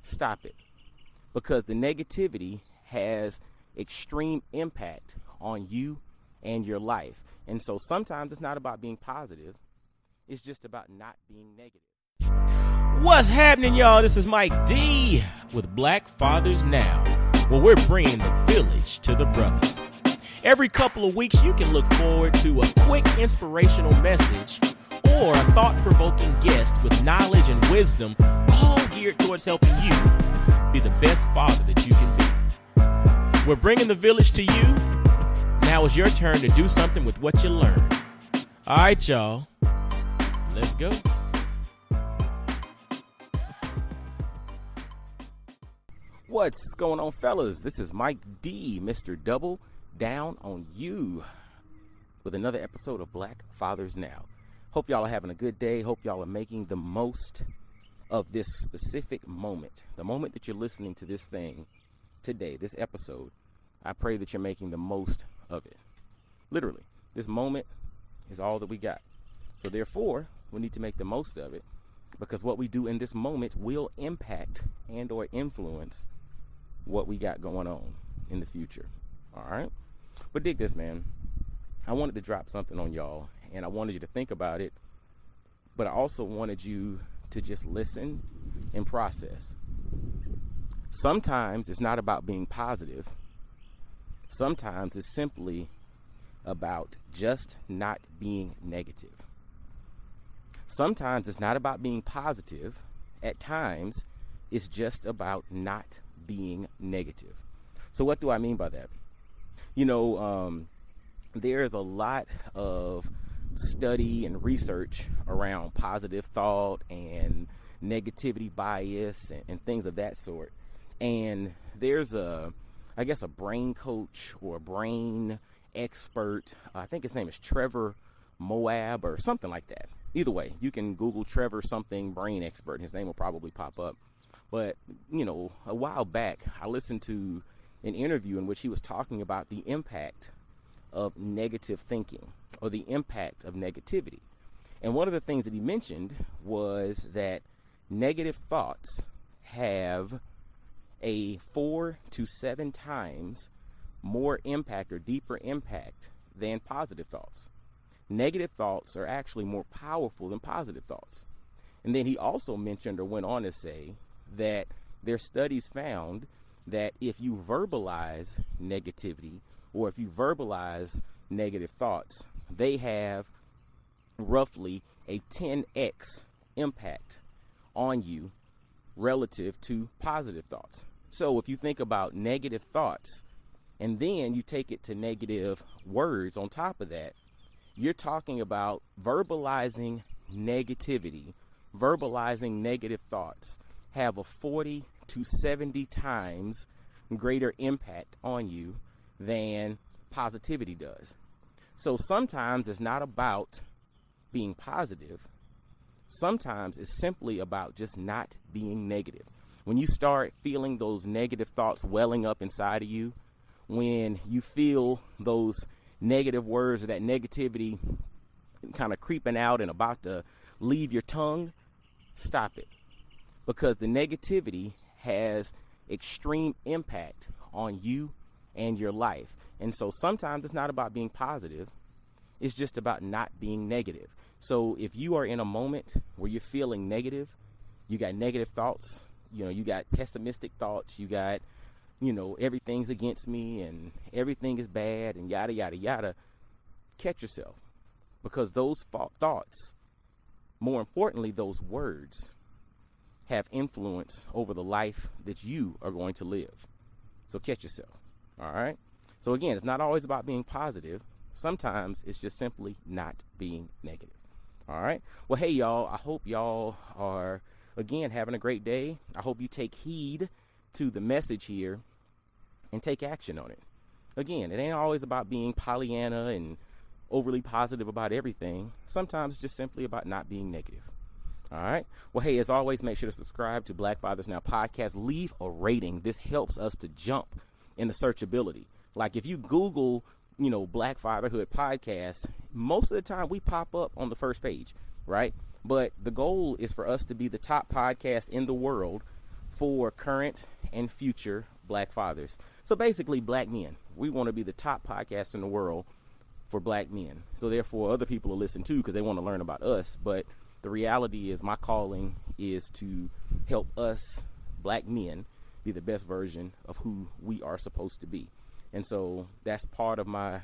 stop it. Because the negativity has extreme impact on you and your life. And so sometimes it's not about being positive. It's just about not being negative. What's happening, y'all? This is Mike D with Black Fathers Now, where we're bringing the village to the brothers. Every couple of weeks, you can look forward to a quick inspirational message or a thought-provoking guest with knowledge and wisdom, all geared towards helping you be the best father that you can be. We're bringing the village to you. Now it's your turn to do something with what you learned. All right, y'all. Let's go. What's going on, fellas? This is Mike D, Mr. Double Down on You, with another episode of Black Fathers Now. Hope y'all are having a good day. Hope y'all are making the most of this specific moment. The moment that you're listening to this thing today, this episode, I pray that you're making the most of it. Literally, this moment is all that we got. So therefore, we need to make the most of it, because what we do in this moment will impact and or influence what we got going on in the future. All right? But dig this, man. I wanted to drop something on y'all, and I wanted you to think about it, but I also wanted you to just listen and process. Sometimes it's not about being positive. Sometimes it's simply about just not being negative. Sometimes it's not about being positive. At times, it's just about not being negative. So what do I mean by that? You know, there's a lot of study and research around positive thought and negativity bias and things of that sort. And there's a brain coach or a brain expert. I think his name is Trevor Moawad or something like that. Either way, you can Google Trevor something brain expert. His name will probably pop up. But, you know, a while back, I listened to an interview in which he was talking about the impact of negative thinking or the impact of negativity. And one of the things that he mentioned was that negative thoughts have a 4 to 7 times more impact or deeper impact than positive thoughts. Negative thoughts are actually more powerful than positive thoughts. And then he also mentioned or went on to say that their studies found that if you verbalize negativity or if you verbalize negative thoughts, they have roughly a 10x impact on you relative to positive thoughts. So if you think about negative thoughts and then you take it to negative words on top of that, you're talking about verbalizing negativity, verbalizing negative thoughts have a 40 to 70 times greater impact on you than positivity does. So sometimes it's not about being positive. Sometimes it's simply about just not being negative. When you start feeling those negative thoughts welling up inside of you, when you feel those negative words or that negativity kind of creeping out and about to leave your tongue, stop it. Because the negativity has extreme impact on you and your life. And so sometimes it's not about being positive. It's just about not being negative. So if you are in a moment where you're feeling negative, you got negative thoughts, you know, you got pessimistic thoughts, you got, you know, everything's against me and everything is bad and yada, yada, yada, catch yourself. Because those thoughts, more importantly, those words, have influence over the life that you are going to live. So catch yourself. All right. So again, it's not always about being positive. Sometimes it's just simply not being negative. All right. Well, hey, y'all, I hope y'all are, again, having a great day. I hope you take heed to the message here and take action on it. Again, it ain't always about being Pollyanna and overly positive about everything. Sometimes it's just simply about not being negative. All right. Well, hey, as always, make sure to subscribe to Black Fathers Now podcast. Leave a rating. This helps us to jump in the searchability. Like if you Google, you know, Black Fatherhood podcast, most of the time we pop up on the first page, right? But the goal is for us to be the top podcast in the world for current and future black fathers. So basically, black men. We want to be the top podcast in the world for black men. So therefore, other people will listen too because they want to learn about us. But the reality is my calling is to help us black men be the best version of who we are supposed to be. And so this is part of my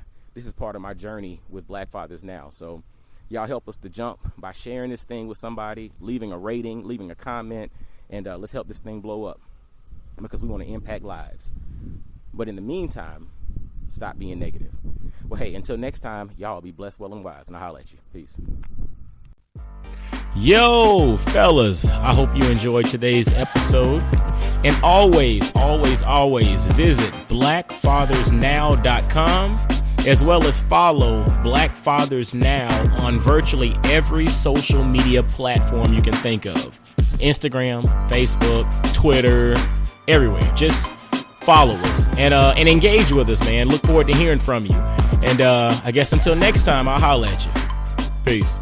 journey with Black Fathers Now. So y'all help us to jump by sharing this thing with somebody, leaving a rating, leaving a comment, and let's help this thing blow up because we want to impact lives. But in the meantime, stop being negative. Well, hey, until next time, y'all be blessed, well, and wise, and I'll holler at you. Peace. Yo, fellas, I hope you enjoyed today's episode. And always visit blackfathersnow.com, as well as follow Black Fathers Now on virtually every social media platform you can think of. Instagram, Facebook, Twitter, everywhere. Just follow us and engage with us, man. Look forward to hearing from you. And I guess until next time, I'll holler at you. Peace.